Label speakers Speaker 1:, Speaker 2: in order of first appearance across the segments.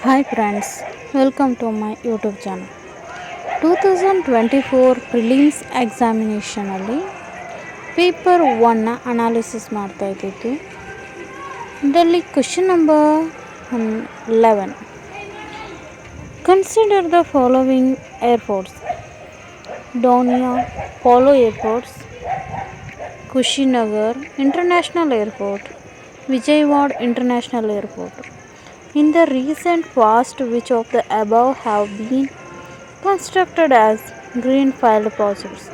Speaker 1: Hi friends, welcome to my YouTube channel. 2024 prelims ಎಕ್ಸಾಮಿನೇಷನಲ್ಲಿ paper 1ನ analysis ಮಾಡ್ತಾ ಇದ್ದಿದ್ದು. ಇದರಲ್ಲಿ question number 11. Consider the following airports: Donyi Polo airports, Kushinagar international airport, Vijayawada international airport. In the recent past, which of the above have been constructed as greenfield projects?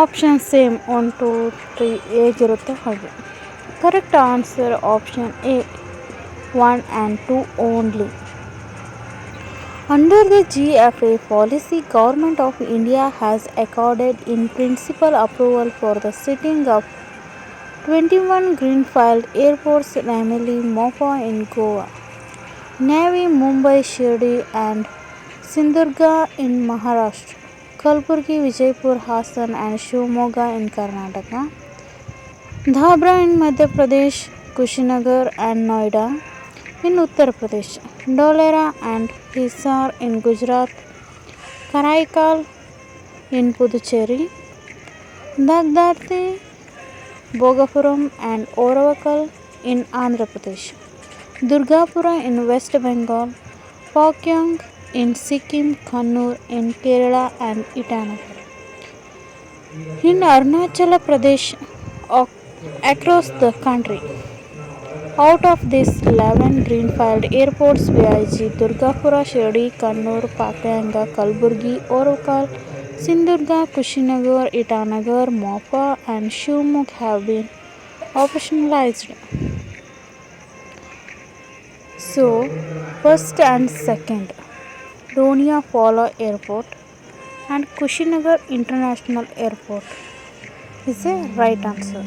Speaker 1: Option same 1, 2, 3 ಹೇಗಿರುತ್ತೆ ಹಾಗೆ. Correct answer option A 1 and 2 only. Under the GFA policy, Government of India has accorded in principle approval for the setting up 21 greenfield airports, namely Mopa in Goa, Navi Mumbai, Shirdi and Sindhurga in Maharashtra, Kalburgi, Vijaypur, Hassan and Shivamogga in Karnataka, Dhabra in Madhya Pradesh, Kushinagar and Noida in Uttar Pradesh, Dholera and Hisar in Gujarat, Karaikal in Puducherry, Dagdarthi, Bhogapuram and Orakkal in Andhra Pradesh, Durgapura in West Bengal, Pakyong in Sikkim, Kannur in Kerala and Itanagar in Arunachal Pradesh across the country. Out of these 11 greenfield airports, VIG, Durgapura, Shirdi, Kannur, Pakyanga, Kalburgi, Orakkal, Sindhurga, Kushinagar, Itanagar, Mopa and Shivamogga have been operationalized. So, first and second, Donia Polo Airport and Kushinagar International Airport is a right answer.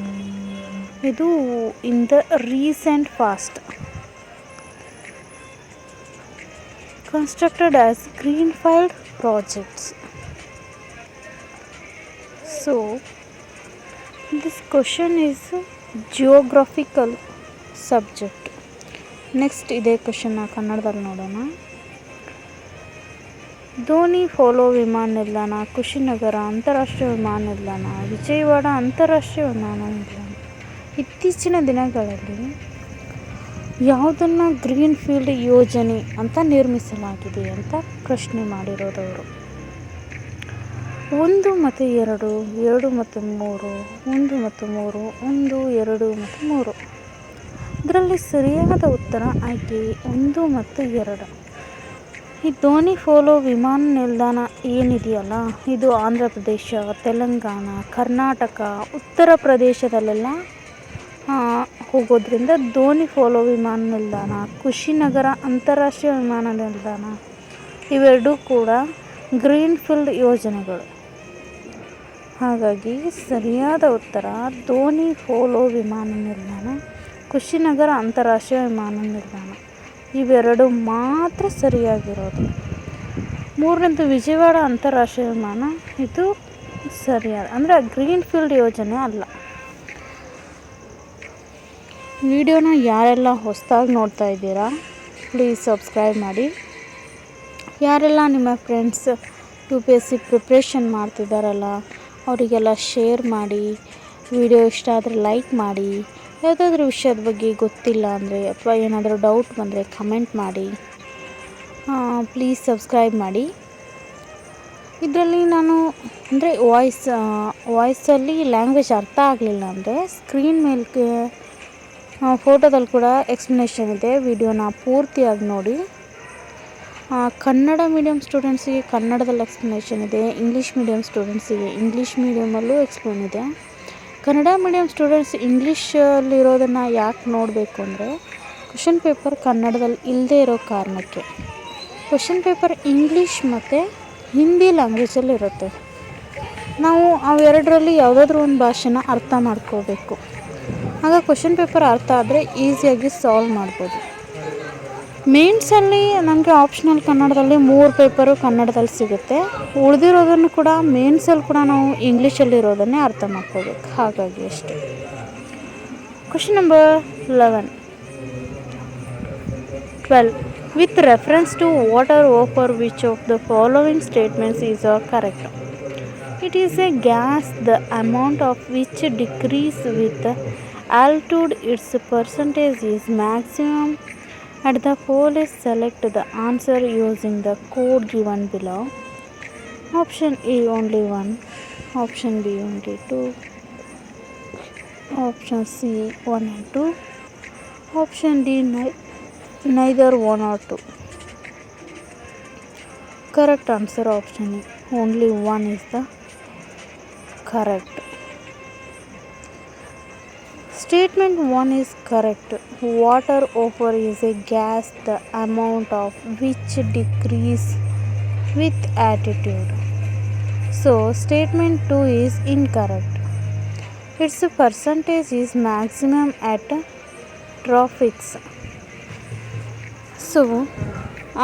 Speaker 1: ಇದು in the recent past constructed as greenfield projects. So this question is geographical subject. Next ಇದೇ ಕ್ವಶನ್ನ ಕನ್ನಡದಲ್ಲಿ ನೋಡೋಣ. Dhoni polo ವಿಮಾನ ನಿಲ್ದಾಣ, ಕುಶಿನಗರ ಅಂತಾರಾಷ್ಟ್ರೀಯ ವಿಮಾನ ನಿಲ್ದಾಣ, ವಿಜಯವಾಡ ಅಂತಾರಾಷ್ಟ್ರೀಯ ವಿಮಾನ ನಿಲ್ದಾಣ ಇತ್ತೀಚಿನ ದಿನಗಳಲ್ಲಿ ಯಾವುದನ್ನು ಗ್ರೀನ್ ಫೀಲ್ಡ್ ಯೋಜನೆ ಅಂತ ನಿರ್ಮಿಸಲಾಗಿದೆ ಅಂತ ಪ್ರಶ್ನೆ ಮಾಡಿರೋದವರು. 1 ಮತ್ತು 2, 2 ಮತ್ತು 3, 1 ಮತ್ತು 3, 1, 2 ಮತ್ತು 3. ಇದರಲ್ಲಿ ಸರಿಯಾದ ಉತ್ತರ ಆಯ್ಕೆ 1 ಮತ್ತು 2. ಈ ಧೋನಿ ಪೋಲೋ ವಿಮಾನ ನಿಲ್ದಾಣ ಏನಿದೆಯಲ್ಲ, ಇದು ಆಂಧ್ರ ಪ್ರದೇಶ, ತೆಲಂಗಾಣ, ಕರ್ನಾಟಕ, ಉತ್ತರ ಪ್ರದೇಶದಲ್ಲೆಲ್ಲ ಹೋಗೋದ್ರಿಂದ ಧೋನಿ ಪೋಲೋ ವಿಮಾನ ನಿಲ್ದಾಣ, ಕುಶಿನಗರ ಅಂತಾರಾಷ್ಟ್ರೀಯ ವಿಮಾನ ನಿಲ್ದಾಣ ಇವೆರಡೂ ಕೂಡ ಗ್ರೀನ್ ಫೀಲ್ಡ್ ಯೋಜನೆಗಳು. ಹಾಗಾಗಿ ಸರಿಯಾದ ಉತ್ತರ ಧೋನಿ ಪೋಲೋ ವಿಮಾನ ನಿಲ್ದಾಣ, ಕುಶಿನಗರ ಅಂತಾರಾಷ್ಟ್ರೀಯ ವಿಮಾನ ನಿಲ್ದಾಣ ಇವೆರಡು ಮಾತ್ರ ಸರಿಯಾಗಿರೋದು. 3ನೇದು ವಿಜಯವಾಡ ಅಂತಾರಾಷ್ಟ್ರೀಯ ವಿಮಾನ, ಇದು ಸರಿಯಾದ ಅಂದರೆ ಗ್ರೀನ್ ಫೀಲ್ಡ್ ಯೋಜನೆ ಅಲ್ಲ. ವಿಡಿಯೋನ ಯಾರೆಲ್ಲ ಹೊಸದಾಗಿ ನೋಡ್ತಾ ಇದ್ದೀರಾ ಪ್ಲೀಸ್ ಸಬ್ಸ್ಕ್ರೈಬ್ ಮಾಡಿ. ಯಾರೆಲ್ಲ ನಿಮ್ಮ ಫ್ರೆಂಡ್ಸ್ UPSC ಪ್ರಿಪ್ರೇಷನ್ ಮಾಡ್ತಿದ್ದಾರಲ್ಲ ಅವರಿಗೆಲ್ಲ ಶೇರ್ ಮಾಡಿ. ವಿಡಿಯೋ ಇಷ್ಟ ಆದರೆ ಲೈಕ್ ಮಾಡಿ. ಯಾವುದಾದ್ರೂ ವಿಷಯದ ಬಗ್ಗೆ ಗೊತ್ತಿಲ್ಲ ಅಂದರೆ ಅಥವಾ ಏನಾದರೂ ಡೌಟ್ ಬಂದರೆ ಕಮೆಂಟ್ ಮಾಡಿ. ಪ್ಲೀಸ್ ಸಬ್ಸ್ಕ್ರೈಬ್ ಮಾಡಿ. ಇದರಲ್ಲಿ ನಾನು ಅಂದರೆ ವಾಯ್ಸಲ್ಲಿ ಲ್ಯಾಂಗ್ವೇಜ್ ಅರ್ಥ ಆಗಲಿಲ್ಲ ಅಂದರೆ ಸ್ಕ್ರೀನ್ ಮೇಲೆ ಫೋಟೋದಲ್ಲಿ ಕೂಡ ಎಕ್ಸ್ಪ್ಲನೇಷನ್ ಇದೆ, ವಿಡಿಯೋನ ಪೂರ್ತಿಯಾಗಿ ನೋಡಿ. ಕನ್ನಡ ಮೀಡಿಯಮ್ ಸ್ಟೂಡೆಂಟ್ಸಿಗೆ ಕನ್ನಡದಲ್ಲಿ ಎಕ್ಸ್ಪ್ಲನೇಷನ್ ಇದೆ, ಇಂಗ್ಲೀಷ್ ಮೀಡಿಯಮ್ ಸ್ಟೂಡೆಂಟ್ಸಿಗೆ ಇಂಗ್ಲೀಷ್ ಮೀಡಿಯಮಲ್ಲೂ ಎಕ್ಸ್ಪ್ಲೇನ್ ಇದೆ. ಕನ್ನಡ ಮೀಡಿಯಮ್ ಸ್ಟೂಡೆಂಟ್ಸ್ ಇಂಗ್ಲೀಷಲ್ಲಿರೋದನ್ನು ಯಾಕೆ ನೋಡಬೇಕು ಅಂದರೆ ಕ್ವೆಶ್ಚನ್ ಪೇಪರ್ ಕನ್ನಡದಲ್ಲಿ ಇಲ್ಲದೇ ಇರೋ ಕಾರಣಕ್ಕೆ. ಕ್ವೆಶ್ಚನ್ ಪೇಪರ್ ಇಂಗ್ಲೀಷ್ ಮತ್ತು ಹಿಂದಿ ಲ್ಯಾಂಗ್ವೇಜಲ್ಲಿರುತ್ತೆ. ನಾವು ಅವೆರಡರಲ್ಲಿ ಯಾವುದಾದ್ರೂ ಒಂದು ಭಾಷೆನ ಅರ್ಥ ಮಾಡ್ಕೋಬೇಕು. ಆಗ ಕ್ವೆಶ್ಚನ್ ಪೇಪರ್ ಅರ್ಥ ಆದರೆ ಈಸಿಯಾಗಿ ಸಾಲ್ವ್ ಮಾಡ್ಬೋದು. ಮೇನ್ಸಲ್ಲಿ ನಮಗೆ ಆಪ್ಷನಲ್ ಕನ್ನಡದಲ್ಲಿ 3 ಪೇಪರು ಕನ್ನಡದಲ್ಲಿ ಸಿಗುತ್ತೆ. ಉಳಿದಿರೋದನ್ನು ಕೂಡ ಮೇನ್ಸಲ್ಲಿ ಕೂಡ ನಾವು ಇಂಗ್ಲೀಷಲ್ಲಿರೋದನ್ನೇ ಅರ್ಥ ಮಾಡ್ಕೋಬೇಕು. ಹಾಗಾಗಿ ಅಷ್ಟೇ. Question number 11. 12. With reference to water vapor, which of the following statements is correct? It is a gas the amount of which decreases with altitude. Its percentage is maximum. At the police, select the answer using the code given below. Option A only 1, option B only 2, option C 1 and 2, option D neither 1 or 2. Correct answer option A, only 1 is the correct. Statement 1 is correct. Water vapor is a gas the amount of which decrease with altitude. So statement 2 is incorrect. Its percentage is maximum at tropics. So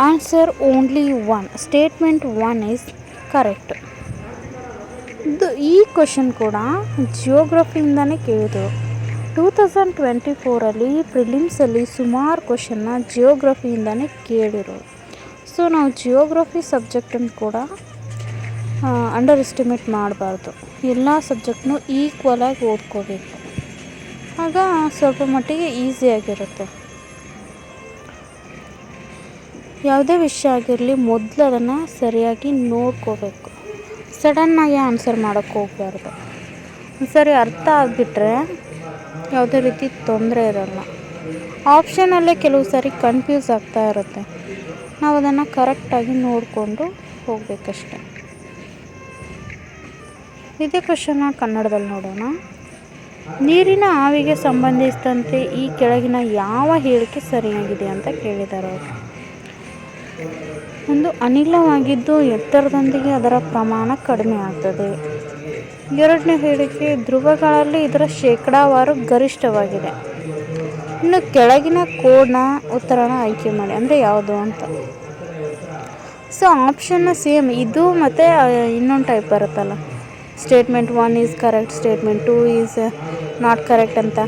Speaker 1: answer only 1. Statement 1 is correct. ಈ question ಕೂಡ ಜಿಯೋಗ್ರಫಿಯಿಂದನೇ ಕೇಳಿದರು. 2024 ಪ್ರಿಲಿಮ್ಸಲ್ಲಿ ಸುಮಾರು ಕ್ವಶನ್ನ ಜಿಯೋಗ್ರಫಿಯಿಂದನೇ ಕೇಳಿರೋರು. So ನಾವು geography ಸಬ್ಜೆಕ್ಟನ್ನು ಕೂಡ under estimate ಮಾಡಬಾರ್ದು. ಎಲ್ಲ ಸಬ್ಜೆಕ್ಟ್ನೂ ಈಕ್ವಲಾಗಿ ಓದ್ಕೋಬೇಕು. ಆಗ ಸ್ವಲ್ಪ ಮಟ್ಟಿಗೆ ಈಸಿಯಾಗಿರುತ್ತೆ. ಯಾವುದೇ ವಿಷಯ ಆಗಿರಲಿ ಮೊದಲು ಅದನ್ನು ಸರಿಯಾಗಿ ನೋಡ್ಕೋಬೇಕು. ಸಡನ್ನಾಗಿ ಆನ್ಸರ್ ಮಾಡೋಕ್ಕೆ ಹೋಗಬಾರ್ದು. ಸರಿ ಅರ್ಥ ಆಗಿಬಿಟ್ರೆ ಯಾವುದೇ ರೀತಿ ತೊಂದರೆ ಇರೋಲ್ಲ. ಆಪ್ಷನಲ್ಲೇ ಕೆಲವು ಸಾರಿ ಕನ್ಫ್ಯೂಸ್ ಆಗ್ತಾ ಇರುತ್ತೆ. ನಾವು ಅದನ್ನು ಕರೆಕ್ಟಾಗಿ ನೋಡಿಕೊಂಡು ಹೋಗಬೇಕಷ್ಟೆ. ಇದೇ ಕ್ವಶನ್ನ ಕನ್ನಡದಲ್ಲಿ ನೋಡೋಣ. ನೀರಿನ ಆವಿಗೆ ಸಂಬಂಧಿಸಿದಂತೆ ಈ ಕೆಳಗಿನ ಯಾವ ಹೇಳಿಕೆ ಸರಿಯಾಗಿದೆ ಅಂತ ಕೇಳಿದ್ದಾರೆ ಅವರು. ಒಂದು ಅನಿಲವಾಗಿದ್ದು ಎತ್ತರದೊಂದಿಗೆ ಅದರ ಪ್ರಮಾಣ ಕಡಿಮೆ ಆಗ್ತದೆ. ಎರಡನೇ ಹೇಳಿಕೆ ಧ್ರುವಗಳಲ್ಲಿ ಇದರ ಶೇಕಡಾವಾರು ಗರಿಷ್ಠವಾಗಿದೆ. ಇನ್ನು ಕೆಳಗಿನ ಕೋಡ್ನ ಉತ್ತರನ ಆಯ್ಕೆ ಮಾಡಿ ಅಂದರೆ ಯಾವುದು ಅಂತ. ಸೊ ಆಪ್ಷನ್ನ ಸೇಮ್ ಇದು ಮತ್ತು ಇನ್ನೊಂದು ಟೈಪ್ ಬರುತ್ತಲ್ಲ, statement 1 is correct, statement 2 is not correct ಅಂತ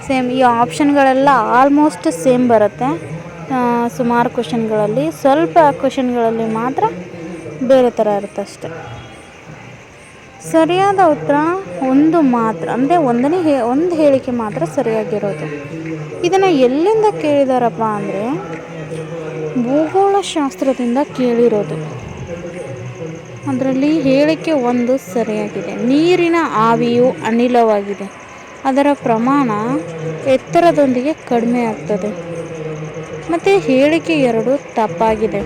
Speaker 1: ಸೇಮ್. ಈ ಆಪ್ಷನ್ಗಳೆಲ್ಲ ಆಲ್ಮೋಸ್ಟ್ ಸೇಮ್ ಬರುತ್ತೆ. ಸುಮಾರು ಕ್ವಶನ್ಗಳಲ್ಲಿ, ಸ್ವಲ್ಪ ಕ್ವಶನ್ಗಳಲ್ಲಿ ಮಾತ್ರ ಬೇರೆ ಥರ ಇರುತ್ತೆ ಅಷ್ಟೆ. ಸರಿಯಾದ ಉತ್ತರ ಒಂದು ಮಾತ್ರ, ಅಂದರೆ ಒಂದು ಹೇಳಿಕೆ ಮಾತ್ರ ಸರಿಯಾಗಿರೋದು. ಇದನ್ನು ಎಲ್ಲಿಂದ ಕೇಳಿದಾರಪ್ಪ ಅಂದರೆ ಭೂಗೋಳಶಾಸ್ತ್ರದಿಂದ ಕೇಳಿರೋದು. ಅದರಲ್ಲಿ ಹೇಳಿಕೆ 1 ಸರಿಯಾಗಿದೆ. ನೀರಿನ ಆವಿಯು ಅನಿಲವಾಗಿದೆ, ಅದರ ಪ್ರಮಾಣ ಎತ್ತರದೊಂದಿಗೆ ಕಡಿಮೆ ಆಗ್ತದೆ. ಮತ್ತು ಹೇಳಿಕೆ 2 ತಪ್ಪಾಗಿದೆ.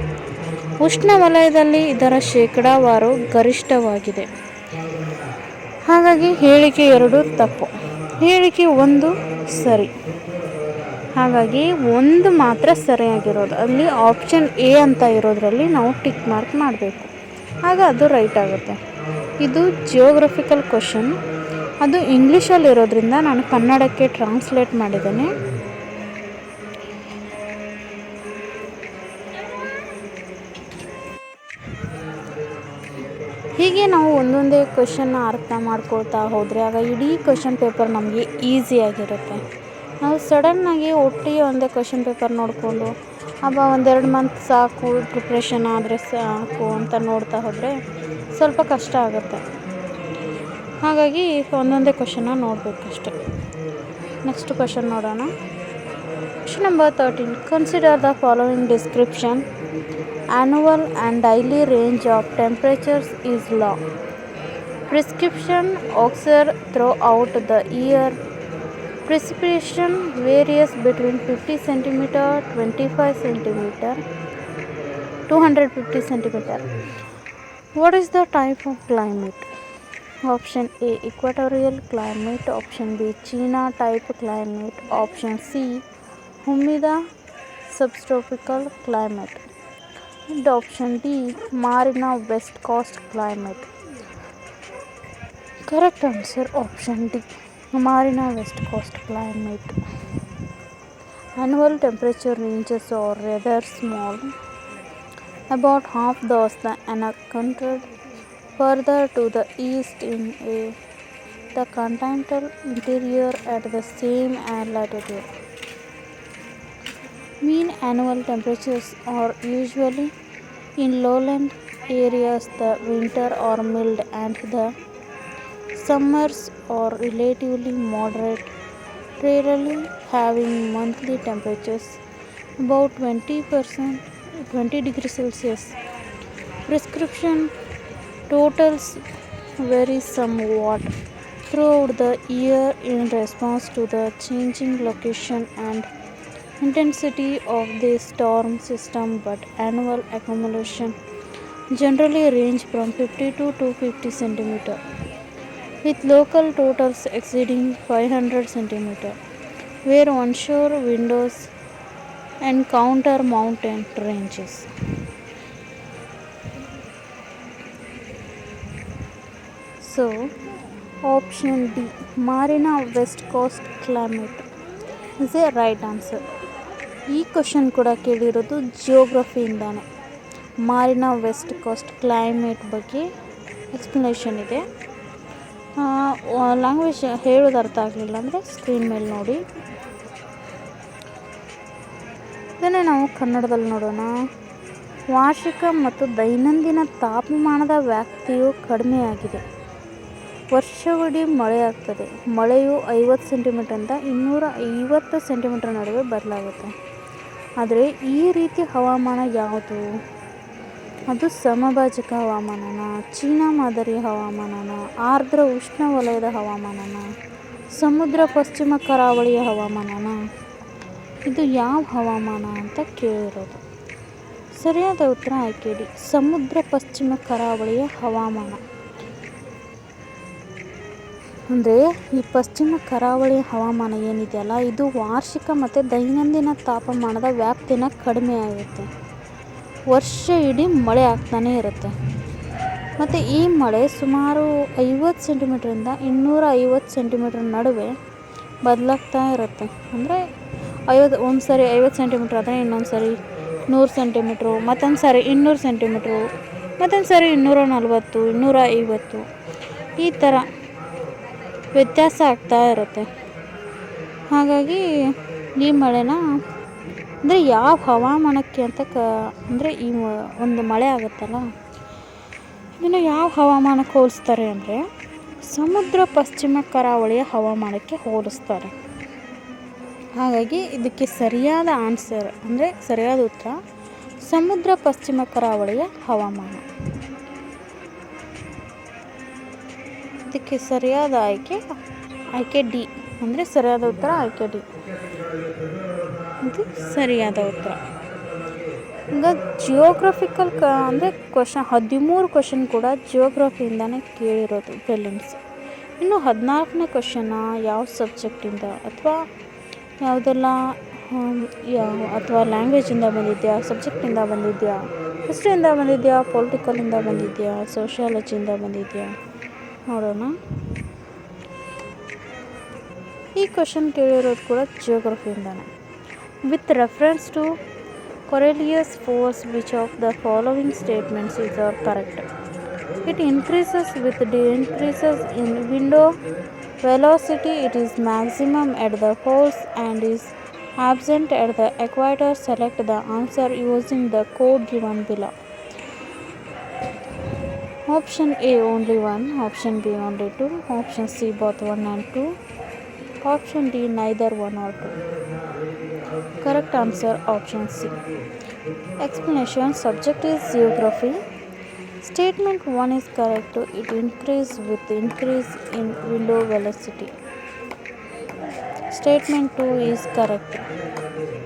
Speaker 1: ಉಷ್ಣವಲಯದಲ್ಲಿ ಇದರ ಶೇಕಡಾವಾರು ಗರಿಷ್ಠವಾಗಿದೆ. ಹಾಗಾಗಿ ಹೇಳಿಕೆ 2 ತಪ್ಪು, ಹೇಳಿಕೆ 1 ಸರಿ. ಹಾಗಾಗಿ 1 ಮಾತ್ರ ಸರಿಯಾಗಿರೋದು. ಅಲ್ಲಿ ಆಪ್ಷನ್ ಎ ಅಂತ ಇರೋದ್ರಲ್ಲಿ ನಾವು ಟಿಕ್ ಮಾರ್ಕ್ ಮಾಡಬೇಕು, ಆಗ ಅದು ರೈಟ್ ಆಗುತ್ತೆ. ಇದು ಜಿಯೋಗ್ರಫಿಕಲ್ ಕ್ವಶನ್. ಅದು ಇಂಗ್ಲೀಷಲ್ಲಿರೋದ್ರಿಂದ ನಾನು ಕನ್ನಡಕ್ಕೆ ಟ್ರಾನ್ಸ್ಲೇಟ್ ಮಾಡಿದ್ದೇನೆ. ಹೀಗೆ ನಾವು ಒಂದೊಂದೇ ಕ್ವಶನ್ನ ಅರ್ಥ ಮಾಡ್ಕೊಳ್ತಾ ಹೋದರೆ ಆಗ ಇಡೀ ಕ್ವಶನ್ ಪೇಪರ್ ನಮಗೆ ಈಸಿಯಾಗಿರುತ್ತೆ. ನಾವು ಸಡನ್ನಾಗಿ ಒಟ್ಟಿಗೆ ಒಂದೇ ಕ್ವಶನ್ ಪೇಪರ್ ನೋಡಿಕೊಂಡು ಒಂದೆರಡು ಮಂತ್ ಸಾಕು ಪ್ರಿಪ್ರೇಷನ್ ಆದರೆ ಸಾಕು ಅಂತ ನೋಡ್ತಾ ಹೋದರೆ ಸ್ವಲ್ಪ ಕಷ್ಟ ಆಗುತ್ತೆ. ಹಾಗಾಗಿ ಒಂದೊಂದೇ ಕ್ವಶನ್ನ ನೋಡಬೇಕಷ್ಟೆ. ನೆಕ್ಸ್ಟ್ ಕ್ವಶನ್ ನೋಡೋಣ. Question number 13. Consider the following description. Annual and daily range of temperatures is low. Precipitation occurs throughout the year. Precipitation varies between 50 cm, 25 cm, 250 cm. What is the type of climate? Option A equatorial climate, option B China type climate, option C humid subtropical climate, and option D Marina West Coast climate. Correct answer option D Marina West Coast climate. Annual temperature ranges are rather small, about half those encountered further to the east in the continental interior at the same air latitude. Mean annual temperatures are usually in lowland areas the winter are mild and the summers are relatively moderate, rarely having monthly temperatures about 20 degrees Celsius. Prescription totals vary somewhat throughout the year in response to the changing location and intensity of the storm system, but annual accumulation generally range from 50 to 250 cm, with local totals exceeding 500 cm, where onshore windows encounter mountain ranges. So, option D, Marina West Coast climate is a right answer. ಈ question ಕೂಡ ಕೇಳಿರೋದು ಜಿಯೋಗ್ರಫಿಯಿಂದಾನೆ. ಮಾರಿನಾ West coast climate ಬಗ್ಗೆ explanation ಇದೆ. Language ಹೇಳೋದು ಅರ್ಥ ಆಗಲಿಲ್ಲ ಅಂದರೆ screen ಮೇಲೆ ನೋಡಿ. ಇದನ್ನೇ ನಾವು ಕನ್ನಡದಲ್ಲಿ ನೋಡೋಣ. ವಾರ್ಷಿಕ ಮತ್ತು ದೈನಂದಿನ ತಾಪಮಾನದ ವ್ಯಾಪ್ತಿಯು ಕಡಿಮೆಯಾಗಿದೆ. ವರ್ಷವಿಡೀ ಮಳೆಯಾಗ್ತದೆ. ಮಳೆಯು 50 ಸೆಂಟಿಮೀಟರಿಂದ 250 ಸೆಂಟಿಮೀಟರ್ ನಡುವೆ ಬದಲಾಗುತ್ತೆ. ಆದರೆ ಈ ರೀತಿ ಹವಾಮಾನ ಯಾವುದು? ಅದು ಸಮಭಾಜಕ ಹವಾಮಾನನ, ಚೀನಾ ಮಾದರಿಯ ಹವಾಮಾನನ, ಆರ್ದ್ರ ಉಷ್ಣವಲಯದ ಹವಾಮಾನನ, ಸಮುದ್ರ ಪಶ್ಚಿಮ ಕರಾವಳಿಯ ಹವಾಮಾನನ? ಇದು ಯಾವ ಹವಾಮಾನ ಅಂತ ಕೇಳಿರೋದು. ಸರಿಯಾದ ಉತ್ತರ ಆಯ್ಕೆ ಡಿ, ಸಮುದ್ರ ಪಶ್ಚಿಮ ಕರಾವಳಿಯ ಹವಾಮಾನ. ಅಂದರೆ ಈ ಪಶ್ಚಿಮ ಕರಾವಳಿಯ ಹವಾಮಾನ ಏನಿದೆಯಲ್ಲ, ಇದು ವಾರ್ಷಿಕ ಮತ್ತು ದೈನಂದಿನ ತಾಪಮಾನದ ವ್ಯಾಪ್ತಿನ ಕಡಿಮೆ ಆಗುತ್ತೆ. ವರ್ಷ ಇಡೀ ಮಳೆ ಆಗ್ತಾನೇ ಇರುತ್ತೆ. ಮತ್ತು ಈ ಮಳೆ ಸುಮಾರು 50 ಸೆಂಟಿಮೀಟ್ರಿಂದ 250 ಸೆಂಟಿಮೀಟ್ರ್ ನಡುವೆ ಬದಲಾಗ್ತಾ ಇರುತ್ತೆ. ಅಂದರೆ ಒಂದು ಸಾರಿ 50 ಸೆಂಟಿಮೀಟ್ರ್ ಆದರೆ ಇನ್ನೊಂದು ಸಾರಿ 100 ಸೆಂಟಿಮೀಟ್ರು, ಮತ್ತೊಂದು ಸಾರಿ 200 ಸೆಂಟಿಮೀಟ್ರು, ಮತ್ತೊಂದು ಸಾರಿ 240, 250 ಈ ಥರ ವ್ಯತ್ಯಾಸ ಆಗ್ತಾ ಇರುತ್ತೆ. ಹಾಗಾಗಿ ಈ ಮಳೆನ ಅಂದರೆ ಯಾವ ಹವಾಮಾನಕ್ಕೆ ಅಂತ ಅಂದರೆ ಈ ಒಂದು ಮಳೆ ಆಗುತ್ತಲ್ಲ, ಇದನ್ನು ಯಾವ ಹವಾಮಾನಕ್ಕೆ ಹೋಲಿಸ್ತಾರೆ ಅಂದರೆ ಸಮುದ್ರ ಪಶ್ಚಿಮ ಕರಾವಳಿಯ ಹವಾಮಾನಕ್ಕೆ ಹೋಲಿಸ್ತಾರೆ. ಹಾಗಾಗಿ ಇದಕ್ಕೆ ಸರಿಯಾದ ಆನ್ಸರ್ ಅಂದರೆ ಸರಿಯಾದ ಉತ್ತರ ಸಮುದ್ರ ಪಶ್ಚಿಮ ಕರಾವಳಿಯ ಹವಾಮಾನ. ಇದಕ್ಕೆ ಸರಿಯಾದ ಆಯ್ಕೆ ಡಿ, ಅಂದರೆ ಸರಿಯಾದ ಉತ್ತರ ಆಯ್ಕೆ ಡಿ. ಇದು ಸರಿಯಾದ ಉತ್ತರ. ಈಗ ಜಿಯೋಗ್ರಫಿಕಲ್ ಅಂದರೆ 13 ಕ್ವಶನ್ ಕೂಡ ಜಿಯೋಗ್ರಫಿಯಿಂದನೇ ಕೇಳಿರೋದು ಪ್ರಿಲಿಮ್ಸ್. ಇನ್ನು 14ನೇ ಕ್ವಶನ್ನ ಯಾವ ಸಬ್ಜೆಕ್ಟಿಂದ ಅಥವಾ ಯಾವುದೆಲ್ಲ ಅಥವಾ ಲ್ಯಾಂಗ್ವೇಜಿಂದ ಬಂದಿದೆಯಾ, ಸಬ್ಜೆಕ್ಟಿಂದ ಬಂದಿದೆಯಾ, ಹಿಸ್ಟ್ರಿಯಿಂದ ಬಂದಿದೆಯಾ, ಪೊಲಿಟಿಕಲಿಂದ ಬಂದಿದೆಯಾ, ಸೋಷಿಯಾಲಜಿಯಿಂದ ಬಂದಿದೆಯಾ ನೋಡೋಣ. ಈ ಕ್ವಶನ್ ಕೇಳಿರೋದು ಕೂಡ ಜಿಯೋಗ್ರಫಿಯಿಂದಾನೆ. With reference to Coriolis force, which of the following statements is correct? It increases with the increases in window velocity. It is maximum at the poles and is absent at the equator. Select the answer using the code given below. Option A only 1, option B only 2, option C both 1 and 2, option D neither 1 or 2. Correct answer option C. Explanation. Subject is geography. Statement 1 is correct. It increases with increase in window velocity. Statement 2 is correct.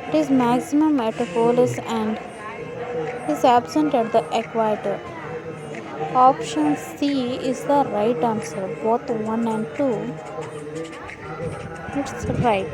Speaker 1: It is maximum at the poles and is absent at the equator. Option C is the right answer. Both 1 and 2. It's right.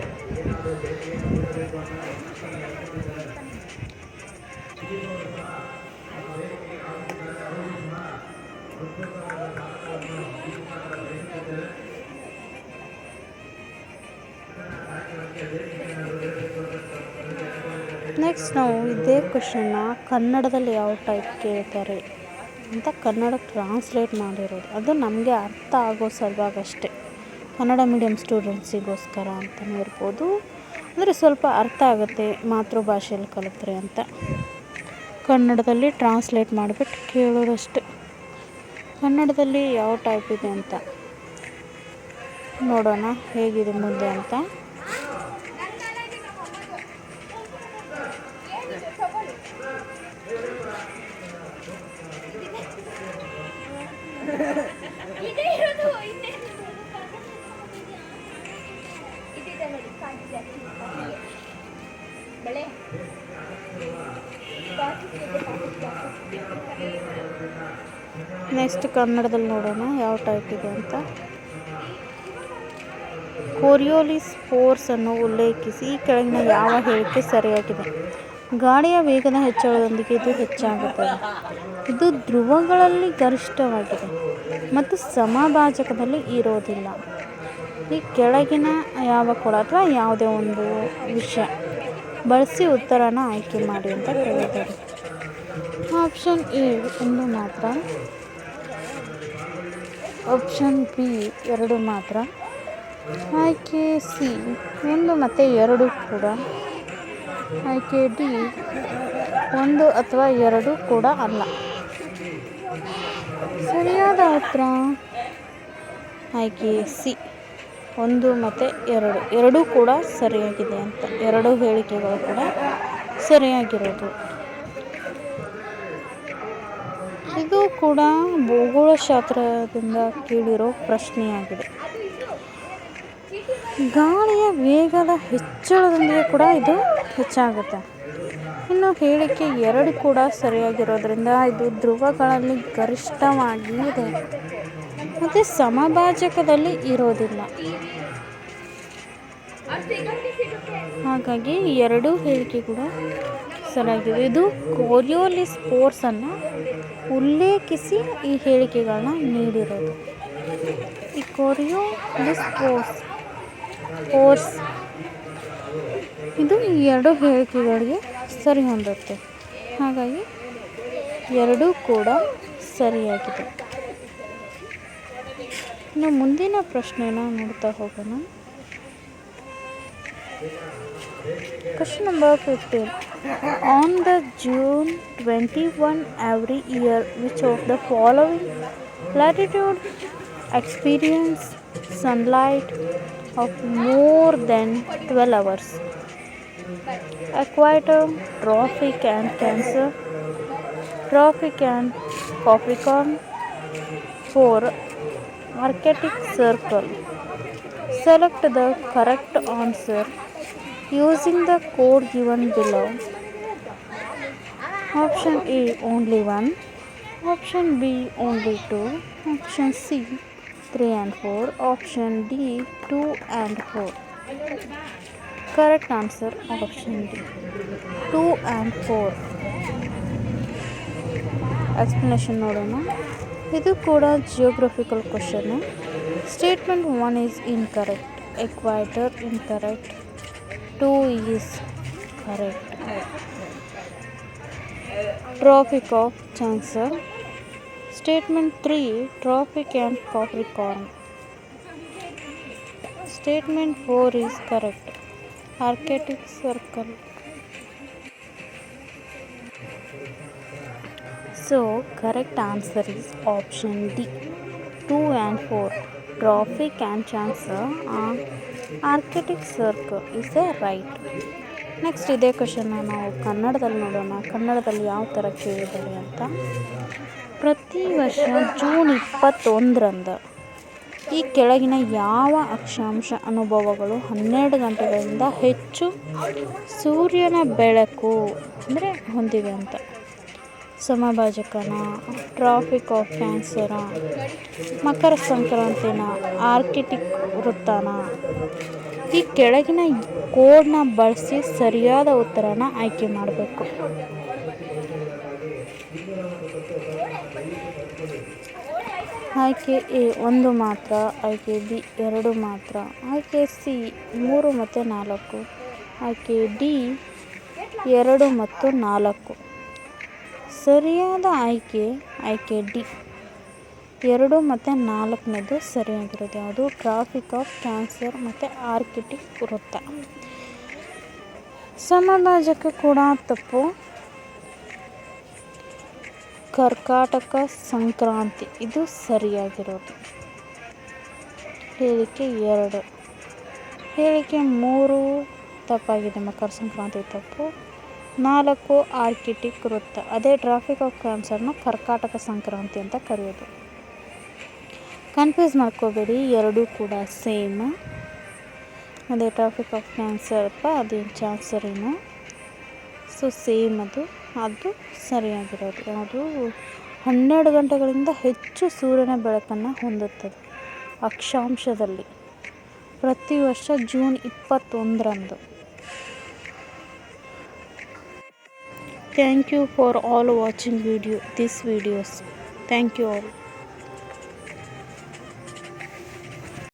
Speaker 1: Next ನಾವು ಇದೇ ಕ್ವಶನ್ನ ಕನ್ನಡದಲ್ಲಿ ಯಾವ type ಕೇಳ್ತಾರೆ ಅಂತ Kannada translate ಮಾಡಿರೋದು. ಅದು ನಮಗೆ ಅರ್ಥ ಆಗೋ ಸಲುವಾಗಷ್ಟೇ, ಕನ್ನಡ ಮೀಡಿಯಮ್ ಸ್ಟೂಡೆಂಟ್ಸಿಗೋಸ್ಕರ ಅಂತಲೇ ಇರ್ಬೋದು, ಅಂದರೆ ಸ್ವಲ್ಪ ಅರ್ಥ ಆಗುತ್ತೆ ಮಾತೃಭಾಷೆಯಲ್ಲಿ ಕಲಿತ್ರೆ ಅಂತ. ಕನ್ನಡದಲ್ಲಿ ಟ್ರಾನ್ಸ್ಲೇಟ್ ಮಾಡಿಬಿಟ್ಟು ಕೇಳೋದಷ್ಟೆ. ಕನ್ನಡದಲ್ಲಿ ಯಾವ ಟೈಪ್ ಇದೆ ಅಂತ ನೋಡೋಣ, ಹೇಗಿದೆ ಮುಂದೆ ಅಂತ. ನೆಕ್ಸ್ಟ್ ಕನ್ನಡದಲ್ಲಿ ನೋಡೋಣ ಯಾವ ಟೈಪ್ ಇದೆ ಅಂತ. ಕೋರಿಯೋಲಿಸ್ ಫೋರ್ಸ್ ಅನ್ನು ಉಲ್ಲೇಖಿಸಿ ಈ ಕೆಳಗಿನ ಯಾವ ಹೇಳಿಕೆ ಸರಿಯಾಗಿದೆ? ಗಾಳಿಯ ವೇಗದ ಹೆಚ್ಚಳದೊಂದಿಗೆ ಇದು ಹೆಚ್ಚಾಗುತ್ತದೆ. ಇದು ಧ್ರುವಗಳಲ್ಲಿ ಗರಿಷ್ಠವಾಗಿದೆ ಮತ್ತು ಸಮಭಾಜಕದಲ್ಲಿ ಇರೋದಿಲ್ಲ. ಈ ಕೆಳಗಿನ ಯಾವ ಕೂಡ ಅಥವಾ ಯಾವುದೇ ಒಂದು ವಿಷಯ ಬಳಸಿ ಉತ್ತರನ ಆಯ್ಕೆ ಮಾಡಿ ಅಂತ ಕೇಳಿದ್ದಾರೆ. ಆಪ್ಷನ್ ಎ ಒಂದು ಮಾತ್ರ, ಆಪ್ಷನ್ ಬಿ 2 ಮಾತ್ರ, ಆಯ್ಕೆ ಸಿ 1 ಮತ್ತು 2 ಕೂಡ, ಆಯ್ಕೆ ಡಿ 1 ಅಥವಾ 2 ಕೂಡ ಅಲ್ಲ. ಸರಿಯಾದ ಉತ್ತರ ಆಯ್ಕೆ ಸಿ 1 ಮತ್ತು 2 ಕೂಡ ಸರಿಯಾಗಿದೆ ಅಂತ. 2 ಹೇಳಿಕೆಗಳು ಕೂಡ ಸರಿಯಾಗಿರೋದು. ಇದು ಕೂಡ ಭೂಗೋಳಶಾಸ್ತ್ರದಿಂದ ಕೇಳಿರೋ ಪ್ರಶ್ನೆಯಾಗಿದೆ. ಗಾಳಿಯ ವೇಗದ ಹೆಚ್ಚಳದೊಂದಿಗೆ ಕೂಡ ಇದು ಹೆಚ್ಚಾಗುತ್ತೆ. ಇನ್ನು ಹೇಳಿಕೆ 2 ಕೂಡ ಸರಿಯಾಗಿರೋದ್ರಿಂದ ಇದು ಧ್ರುವಗಳಲ್ಲಿ ಗರಿಷ್ಠವಾಗಿ ಇದೆ ಮತ್ತು ಸಮಭಾಜಕದಲ್ಲಿ ಇರೋದಿಲ್ಲ. ಹಾಗಾಗಿ 2 ಹೇಳಿಕೆ ಕೂಡ ಸರಿಯಾಗಿದೆ. ಇದು ಕೋರಿಯೋಲಿಸ್ ಫೋರ್ಸನ್ನು ಉಲ್ಲೇಖಿಸಿ ಈ ಹೇಳಿಕೆಗಳನ್ನ ನೀಡಿರೋದು. ಈ ಕೋರಿಯೋಲಿಸ್ ಫೋರ್ಸ್ ಇದು ಈ 2 ಹೇಳಿಕೆಗಳಿಗೆ ಸರಿ ಹೊಂದುತ್ತೆ. ಹಾಗಾಗಿ 2 ಕೂಡ ಸರಿಯಾಗಿದೆ. ಇನ್ನು ಮುಂದಿನ ಪ್ರಶ್ನೆನ ನೋಡ್ತಾ ಹೋಗೋಣ. Question number 15. On the June 21 every year, which of the following latitude experience sunlight of more than 12 hours? Equator, Tropic and Cancer, Tropic and Capricorn. 4. Arctic Circle. Select the correct answer using the code given below. Option A only 1, option B only 2, option C 3 and 4, option D 2 and 4. Correct answer option D 2 and 4. Explanation ನೋಡೋಣ. ಇದು ಕೂಡ geographical question. Statement 1 is incorrect. Equator incorrect. 2 is correct. Tropic of Cancer. Statement 3 Tropic and Capricorn. Statement 4 is correct. Arctic Circle. So correct answer is option D 2 and 4. Tropic and Cancer and Arctic Circle is a right. Next ಇದೇ ಕ್ವಶನ್ನ ನಾವು ಕನ್ನಡದಲ್ಲಿ ನೋಡೋಣ. ಕನ್ನಡದಲ್ಲಿ ಯಾವ ಥರ ಕೇಳಿದ್ದಾರೆ ಅಂತ. ಪ್ರತಿ ವರ್ಷ ಜೂನ್ 21ರಂದು ಈ ಕೆಳಗಿನ ಯಾವ ಅಕ್ಷಾಂಶ ಅನುಭವಗಳು 12 ಗಂಟೆಗಳಿಂದ ಹೆಚ್ಚು ಸೂರ್ಯನ ಬೆಳಕು ಅಂದರೆ ಹೊಂದಿವೆ ಅಂತ. ಸಮಭಾಜಕನ, ಟ್ರಾಪಿಕ್ ಆಫ್ ಕ್ಯಾನ್ಸರ, ಮಕರ ಸಂಕ್ರಾಂತಿನ, ಆರ್ಕಿಟಿಕ್ ವೃತ್ತನ. ಈ ಕೆಳಗಿನ ಕೋಡ್ನ ಬಳಸಿ ಸರಿಯಾದ ಉತ್ತರನ ಆಯ್ಕೆ ಮಾಡಬೇಕು. ಆಯ್ಕೆ ಎ 1 ಮಾತ್ರ, ಆಯ್ಕೆ ಬಿ 2 ಮಾತ್ರ, ಆಯ್ಕೆ ಸಿ 3 ಮತ್ತು 4, ಆಯ್ಕೆ ಡಿ 2 ಮತ್ತು 4. ಸರಿಯಾದ ಆಯ್ಕೆ ಡಿ 2 ಮತ್ತು 4ನೇದು ಸರಿಯಾಗಿರೋದು. ಯಾವುದು? ಟ್ರಾಪಿಕ್ ಆಫ್ ಕ್ಯಾನ್ಸರ್ ಮತ್ತು ಆರ್ಕಿಟಿಕ್ ವೃತ್ತ. ಸಮಾಜಕ ಕೂಡ ತಪ್ಪು. ಕರ್ಕಾಟಕ ಸಂಕ್ರಾಂತಿ ಇದು ಸರಿಯಾಗಿರೋದು. ಹೇಳಿಕೆ 2. ಹೇಳಿಕೆ 3 ತಪ್ಪಾಗಿದೆ. ಮಕರ ಸಂಕ್ರಾಂತಿ ತಪ್ಪು. 4 ಆರ್ಕಿಟಿಕ್ ವೃತ್ತ, ಅದೇ ಟ್ರಾಫಿಕ್ ಆಫ್ ಕ್ಯಾನ್ಸರ್ನ ಕರ್ಕಾಟಕ ಸಂಕ್ರಾಂತಿ ಅಂತ ಕರೆಯೋದು. ಕನ್ಫ್ಯೂಸ್ ಮಾಡ್ಕೋಬೇಡಿ, ಎರಡೂ ಕೂಡ ಸೇಮ್. ಅದೇ ಟ್ರಾಫಿಕ್ ಆಫ್ ಕ್ಯಾನ್ಸರ್ ಅದೇನು ಕ್ಯಾನ್ಸರೇನು, ಸೊ ಸೇಮ್ ಅದು ಸರಿಯಾಗಿರೋದು. ಅದು 12 ಗಂಟೆಗಳಿಂದ ಹೆಚ್ಚು ಸೂರ್ಯನ ಬೆಳಕನ್ನು ಹೊಂದುತ್ತದೆ ಅಕ್ಷಾಂಶದಲ್ಲಿ ಪ್ರತಿ ವರ್ಷ June 21ರಂದು. Thank you for all watching these videos. Thank you all.